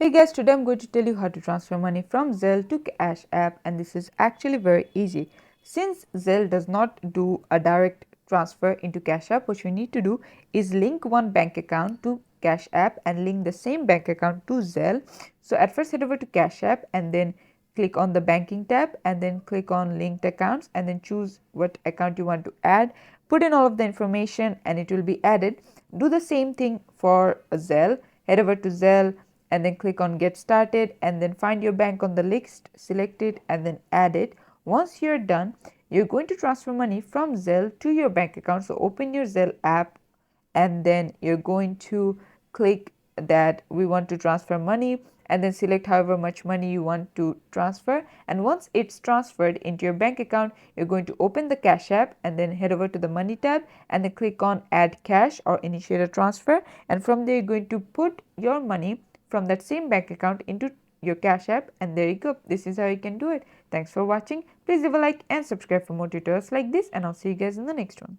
Hey guys, today I'm going to tell you how to transfer money from Zelle to Cash App, and this is actually very easy. Since Zelle does not do a direct transfer into Cash App, what you need to do is link one bank account to Cash App and link the same bank account to Zelle. So at first head over to Cash App and then click on the banking tab and then click on linked accounts and then choose what account you want to add. Put in all of the information and it will be added. Do the same thing for Zelle. Head over to Zelle and then click on get started and then find your bank on the list, select it and then add it. Once you're done, you're going to transfer money from Zelle to your bank account. So open your Zelle app and then you're going to click that we want to transfer money and then select however much money you want to transfer, and once it's transferred into your bank account, you're going to open the Cash App and then head over to the money tab and then click on add cash or initiate a transfer, and from there you're going to put your money from that same bank account into your Cash App, and there you go. This is how you can do it. Thanks for watching. Please leave a like and subscribe for more tutorials like this, and I'll see you guys in the next one.